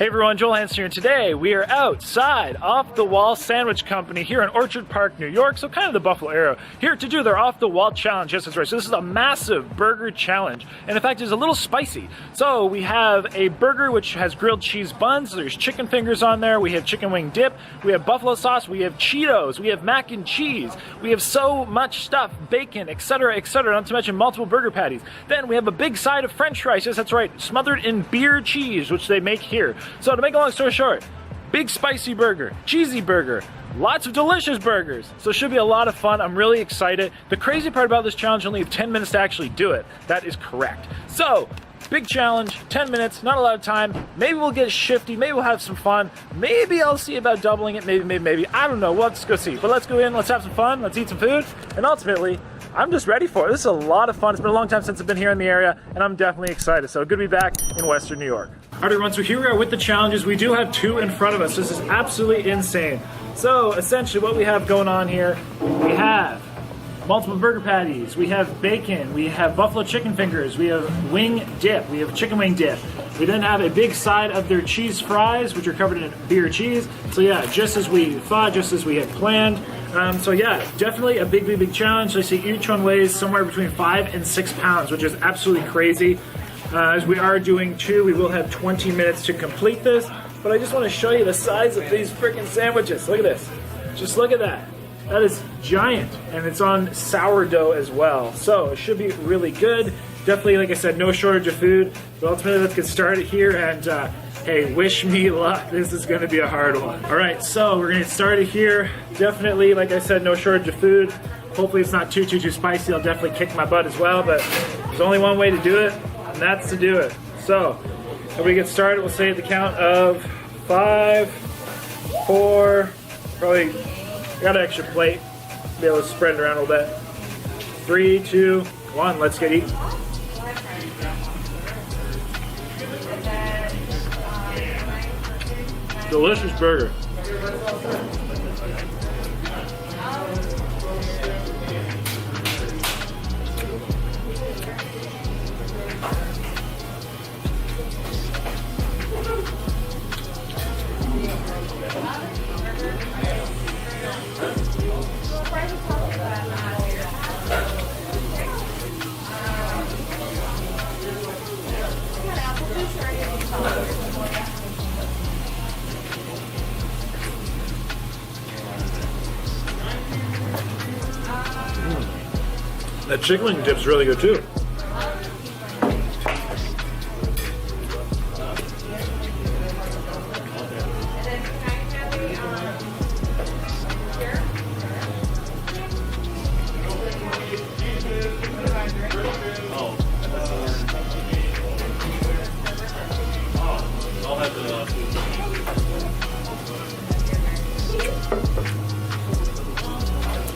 Hey everyone, Joel Hansen here. Today we are outside Off the Wall Sandwich Company here in Orchard Park, New York, so kind of the Buffalo area, here to do their Off the Wall challenge. Yes, that's right. So this is a massive burger challenge, and in fact it's a little spicy. So we have a burger which has grilled cheese buns, there's chicken fingers on there, we have chicken wing dip, we have buffalo sauce, we have Cheetos, we have mac and cheese, we have so much stuff, bacon, etc., etc., not to mention multiple burger patties. Then we have a big side of french fries, yes, that's right, smothered in beer cheese, which they make here. So to make a long story short, big spicy burger, cheesy burger, lots of delicious burgers. So it should be a lot of fun. I'm really excited. The crazy part about this challenge, only have 10 minutes to actually do it. That is correct. So, big challenge, 10 minutes, not a lot of time. Maybe we'll get shifty, maybe we'll have some fun. Maybe I'll see about doubling it, maybe. I don't know, let's go see. But let's go in, let's have some fun, let's eat some food, and ultimately, I'm just ready for it. This is a lot of fun. It's been a long time since I've been here in the area, and I'm definitely excited. So good to be back in Western New York. All right, everyone, so here we are with the challenges. We do have two in front of us. This is absolutely insane. So essentially what we have going on here, we have multiple burger patties, we have bacon, we have buffalo chicken fingers, we have wing dip, we have chicken wing dip. We then have a big side of their cheese fries, which are covered in beer cheese. So yeah, just as we thought, just as we had planned. So yeah, definitely a big challenge. I see each one weighs somewhere between 5 and 6 pounds, which is absolutely crazy. As we are doing two, we will have 20 minutes to complete this. But I just want to show you the size of these freaking sandwiches. Look at this. Just look at that. That is giant, and it's on sourdough as well. So it should be really good. Definitely, like I said, no shortage of food. But ultimately, let's get started here. And hey, wish me luck. This is going to be a hard one. All right, so we're going to get started here. Definitely, like I said, no shortage of food. Hopefully, it's not too spicy. I'll definitely kick my butt as well. But there's only one way to do it, and that's to do it. So if we get started, we'll say at the count of 5, 4, probably. I got an extra plate, be able to spread it around a little bit. 3, 2, 1, let's get eating. Delicious burger. That chicken wing dip's really good too.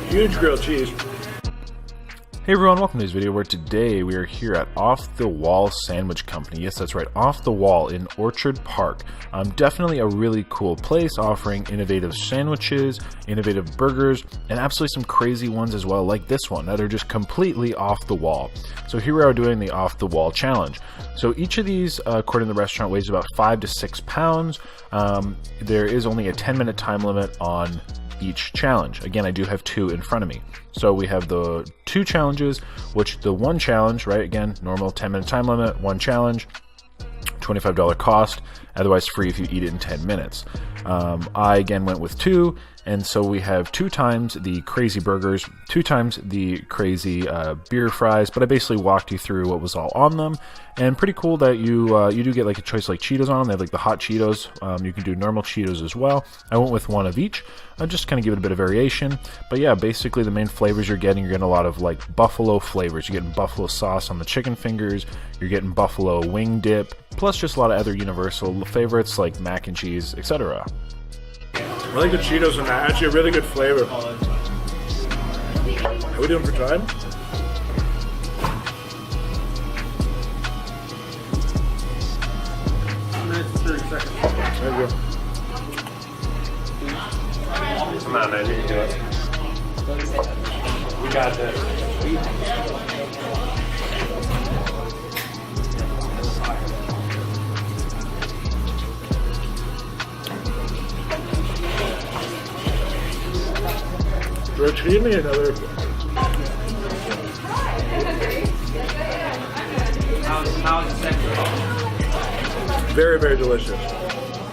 Huge grilled cheese. Hey everyone, welcome to this video where today we are here at Off the Wall Sandwich Company. Yes, that's right, Off the Wall in Orchard Park. Definitely a really cool place offering innovative sandwiches, innovative burgers, and absolutely some crazy ones as well, like this one, that are just completely off the wall. So here we are doing the Off the Wall challenge. So each of these, according to the restaurant, weighs about 5 to 6 pounds. There is only a 10-minute time limit on each challenge. Again, I do have two in front of me. So we have the two challenges, which the one challenge, right, again, normal 10-minute time limit, one challenge, $25 cost, otherwise free if you eat it in 10 minutes. I again went with two, And so we have 2 times the crazy burgers, 2 times the crazy beer fries, but I basically walked you through what was all on them. And pretty cool that you do get like a choice like Cheetos on them. They have like the hot Cheetos. You can do normal Cheetos as well. I went with 1 of each. Just kind of give it a bit of variation. But yeah, basically the main flavors you're getting a lot of like buffalo flavors. You're getting buffalo sauce on the chicken fingers. You're getting buffalo wing dip. Plus just a lot of other universal favorites like mac and cheese, etc. I like the Cheetos in that. Actually a really good flavor. Are we doing for time? Minutes, 30 seconds. There you go. Come on, man, you can do it. You got this. Treat me another. How's the second? Very, very delicious.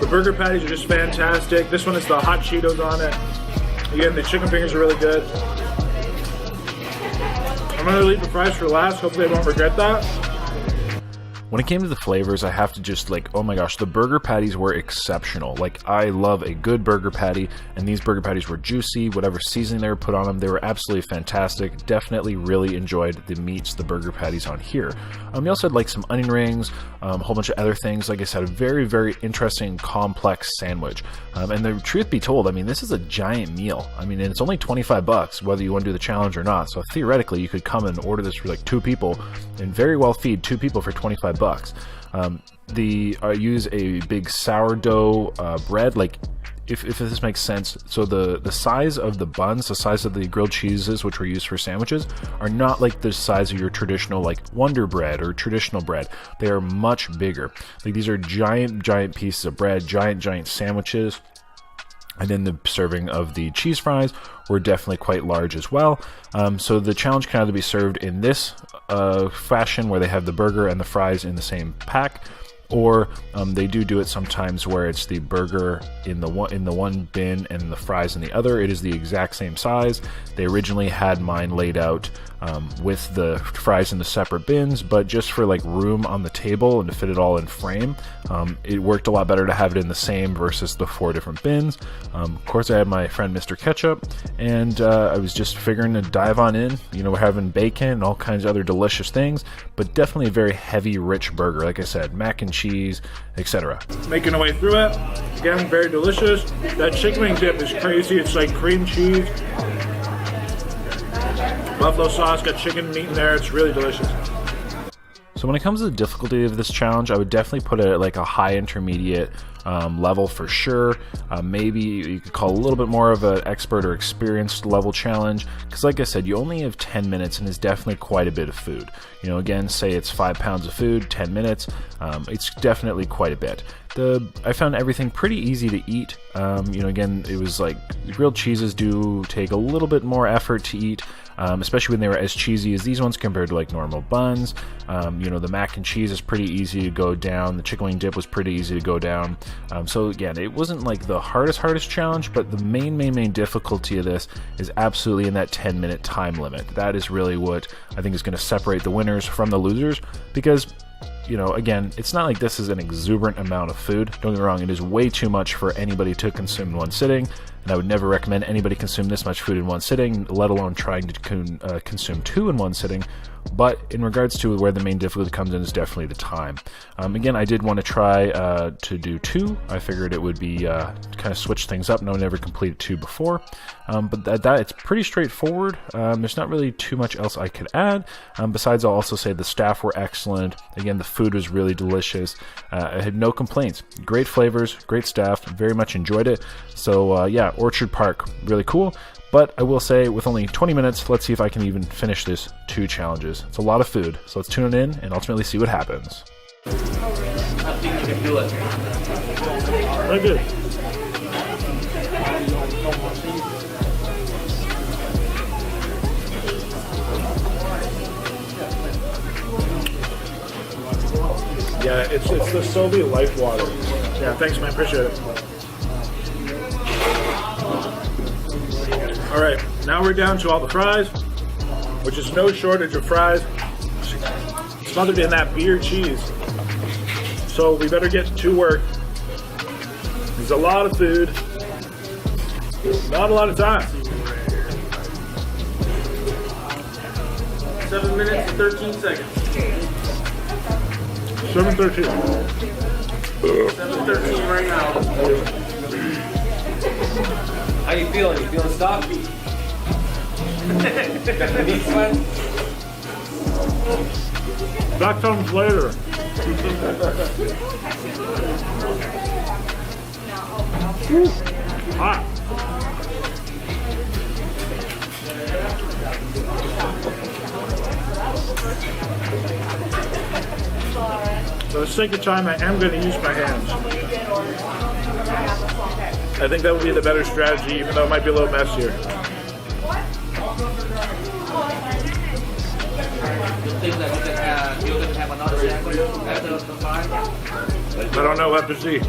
The burger patties are just fantastic. This one is the hot Cheetos on it. Again, the chicken fingers are really good. I'm gonna leave the fries for last. Hopefully I won't regret that. When it came to the flavors, I have to just like, oh my gosh, the burger patties were exceptional. Like, I love a good burger patty, and these burger patties were juicy. Whatever seasoning they were put on them, they were absolutely fantastic. Definitely really enjoyed the meats, the burger patties on here. We also had like some onion rings, a whole bunch of other things. Like I said, a very, very interesting, complex sandwich. And the truth be told, I mean, this is a giant meal. I mean, and it's only $25, whether you want to do the challenge or not. So theoretically, you could come and order this for like 2 people and very well feed 2 people for $25. Use a big sourdough bread, like if this makes sense. So the size of the buns, the size of the grilled cheeses which were used for sandwiches, are not like the size of your traditional like Wonder Bread or traditional bread. They are much bigger. Like, these are giant pieces of bread, giant sandwiches. And then the serving of the cheese fries were definitely quite large as well. So the challenge can either be served in this fashion, where they have the burger and the fries in the same pack, or they do it sometimes where it's the burger in the one bin and the fries in the other. It is the exact same size. They originally had mine laid out with the fries in the separate bins, but just for like room on the table and to fit it all in frame, it worked a lot better to have it in the same versus the 4 different bins. Of course, I had my friend Mr. Ketchup, and I was just figuring to dive on in. You know, we're having bacon and all kinds of other delicious things, but definitely a very heavy, rich burger. Like I said, mac and cheese, etc. Making our way through it. Again, very delicious. That chicken wing dip is crazy. It's like cream cheese, buffalo sauce, got chicken meat in there. It's really delicious. So when it comes to the difficulty of this challenge, I would definitely put it at like a high intermediate level for sure. Maybe you could call a little bit more of an expert or experienced level challenge, because like I said, you only have 10 minutes and it's definitely quite a bit of food. You know, again, say it's 5 pounds of food, 10 minutes, it's definitely quite a bit. I found everything pretty easy to eat. You know, again, it was like the grilled cheeses do take a little bit more effort to eat, especially when they were as cheesy as these ones compared to like normal buns. You know, the mac and cheese is pretty easy to go down. The chicken wing dip was pretty easy to go down. So again, it wasn't like the hardest challenge, but the main difficulty of this is absolutely in that 10-minute time limit. That is really what I think is going to separate the winners from the losers, because, you know, again, it's not like this is an exuberant amount of food. Don't get me wrong, it is way too much for anybody to consume in one sitting, and I would never recommend anybody consume this much food in one sitting, let alone trying to consume 2 in one sitting. But in regards to where the main difficulty comes in is definitely the time. Again, I did want to try to do 2. I figured it would be kind of switch things up. No one ever completed 2 before. But that it's pretty straightforward. There's not really too much else I could add. Besides, I'll also say the staff were excellent. Again, the food was really delicious. I had no complaints. Great flavors, great staff. Very much enjoyed it. So yeah, Orchard Park, really cool. But I will say, with only 20 minutes, let's see if I can even finish this 2 challenges. It's a lot of food, so let's tune it in and ultimately see what happens. I think you can do it. Very good. Yeah, it's the Soviet Life water. Yeah, thanks, man. Appreciate it. All right, now we're down to all the fries, which is no shortage of fries, smothered in that beer cheese. So we better get to work. There's a lot of food, not a lot of time. 7 minutes and 13 seconds. 7:13. 7:13 right now. How you feeling? You feeling stuck? Need sweat? That comes later. Hot. For the sake of time, I am going to use my hands. I think that would be the better strategy, even though it might be a little messier. You think that you can have another sandwich after the fry? I don't know, we'll have to see.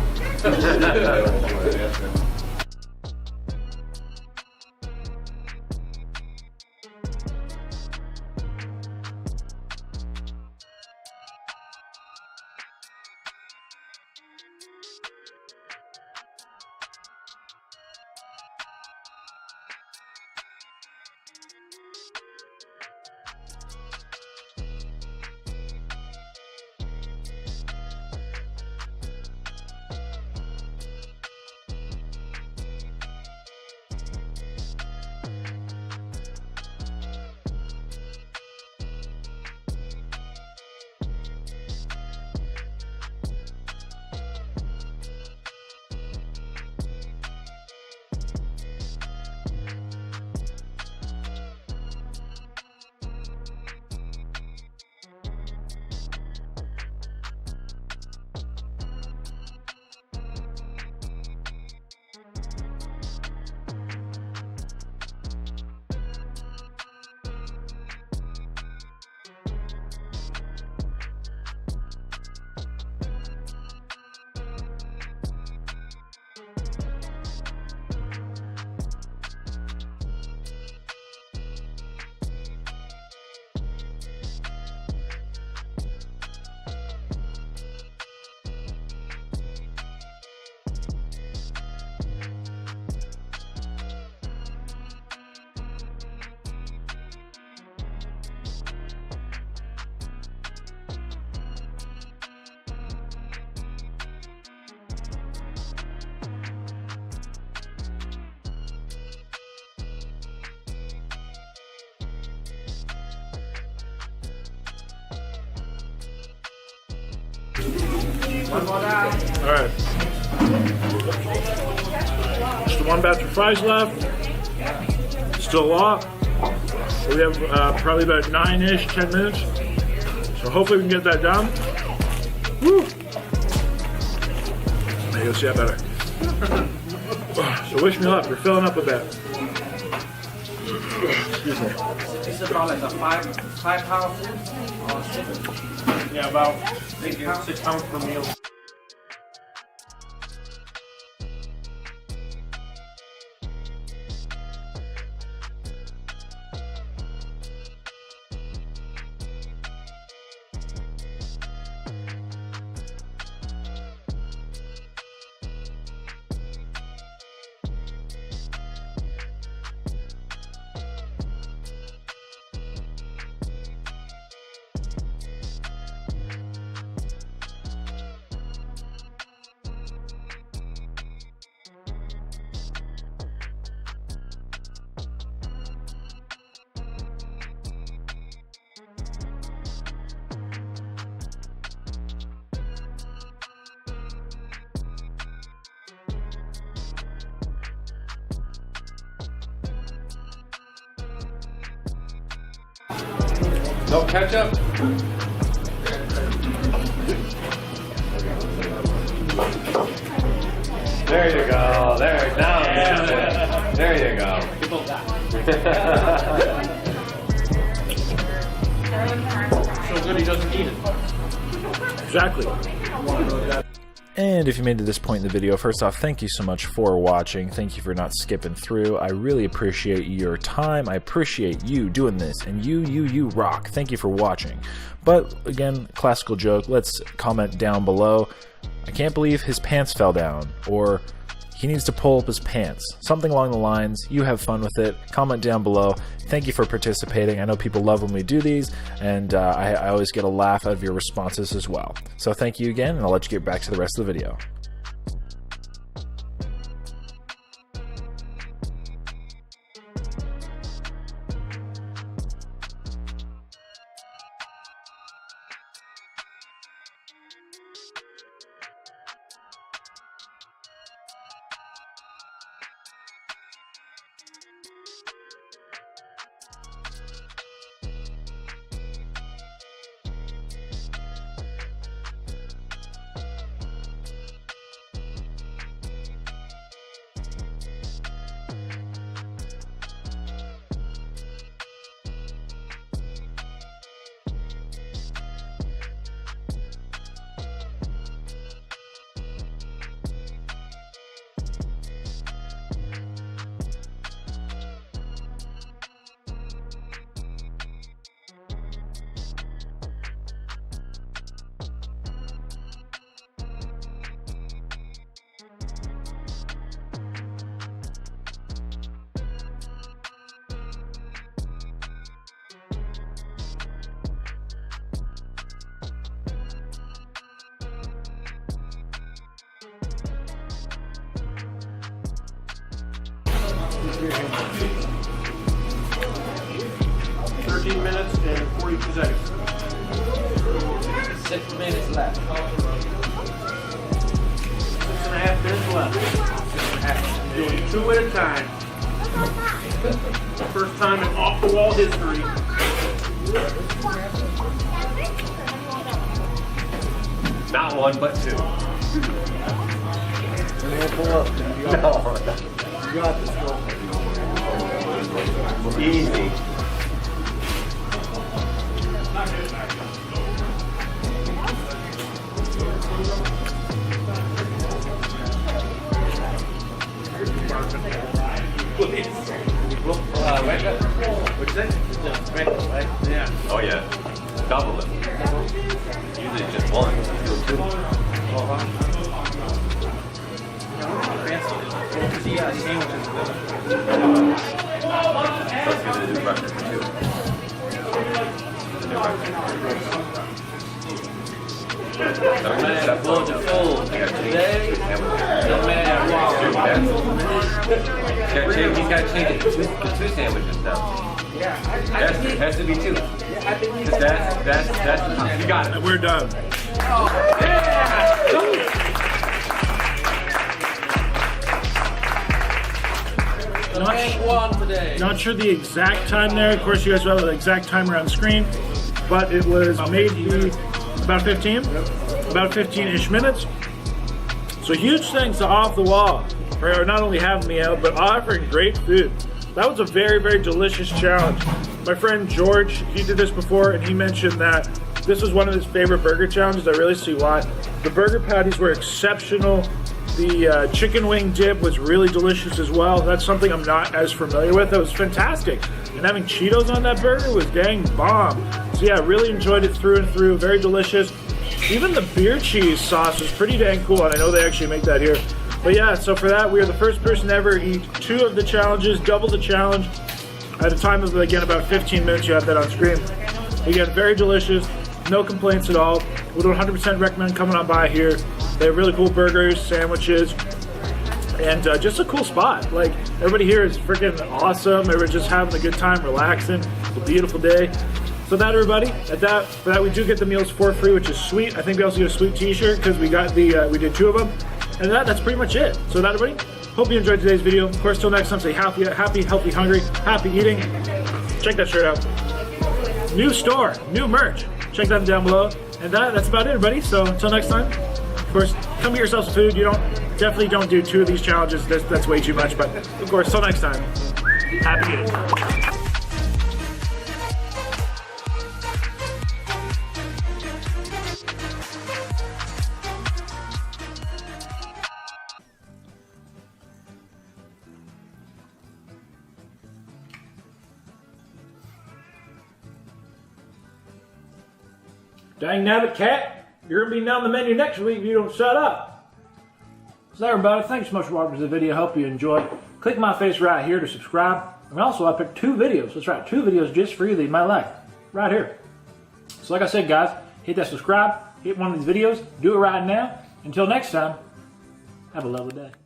One more down. All right. Just the one batch of fries left. Still a lot. We have probably about 9-ish, 10 minutes. So hopefully we can get that done. Woo! There you'll see that better. So wish me luck. We're filling up a bit. Excuse me. It's about like a five pound food or 6. Yeah, about 6 pounds per meal. No ketchup? There you go. There, now. Yeah. There you go. So good he doesn't eat it. Exactly. And if you made it to this point in the video, first off, thank you so much for watching. Thank you for not skipping through. I really appreciate your time. I appreciate you doing this, and you rock. Thank you for watching. But again, classical joke, let's comment down below. I can't believe his pants fell down, or he needs to pull up his pants. Something along the lines. You have fun with it. Comment down below. Thank you for participating. I know people love when we do these, and I always get a laugh out of your responses as well. So thank you again, and I'll let you get back to the rest of the video. Minutes and 42 seconds. 6 minutes left. 6.5 minutes left. 6.5. Doing 2 at a time. First time in off-the-wall history. Not 1, but 2. You got this, girl. Easy. Oh yeah, double it. Usually just 1. Let's get a new record for 2. New record. Today, He's got to change it to 2 sandwiches now. Has to be 2. That's you got it. We're done. Not sure the exact time there. Of course, you guys will have the exact timer on screen, but it was maybe about 15-ish minutes. So huge thanks to Off the Wall for not only having me out, but offering great food. That was a very, very delicious challenge. My friend George, he did this before, and he mentioned that this was one of his favorite burger challenges. I really see why. The burger patties were exceptional. The chicken wing dip was really delicious as well. That's something I'm not as familiar with. That was fantastic. And having Cheetos on that burger was dang bomb. So yeah, I really enjoyed it through and through. Very delicious. Even the beer cheese sauce was pretty dang cool, and I know they actually make that here. But yeah, so for that, we are the first person to ever eat 2 of the challenges, double the challenge. At a time of, again, about 15 minutes, you have that on screen. Again, very delicious, no complaints at all. Would 100% recommend coming on by here. They have really cool burgers, sandwiches, and just a cool spot. Like, everybody here is freaking awesome. Everybody's just having a good time, relaxing. It's a beautiful day. So that, everybody, for that we do get the meals for free, which is sweet. I think we also get a sweet t-shirt because we got we did 2 of them. And that's pretty much it. So that, everybody, hope you enjoyed today's video. Of course, till next time, stay happy, healthy, hungry, happy eating. Check that shirt out. New store, new merch. Check that down below. And that's about it, everybody. So until next time, of course, come get yourselves some food. Definitely don't do 2 of these challenges. That's way too much. But of course, till next time, happy eating. Dang nabbit cat, you're gonna be down the menu next week if you don't shut up. So everybody, thanks so much for watching the video. Hope you enjoyed. Click my face right here to subscribe. And also I picked 2 videos. That's right, 2 videos just for you that you might like. Right here. So like I said, guys, hit that subscribe, hit one of these videos, do it right now. Until next time, have a lovely day.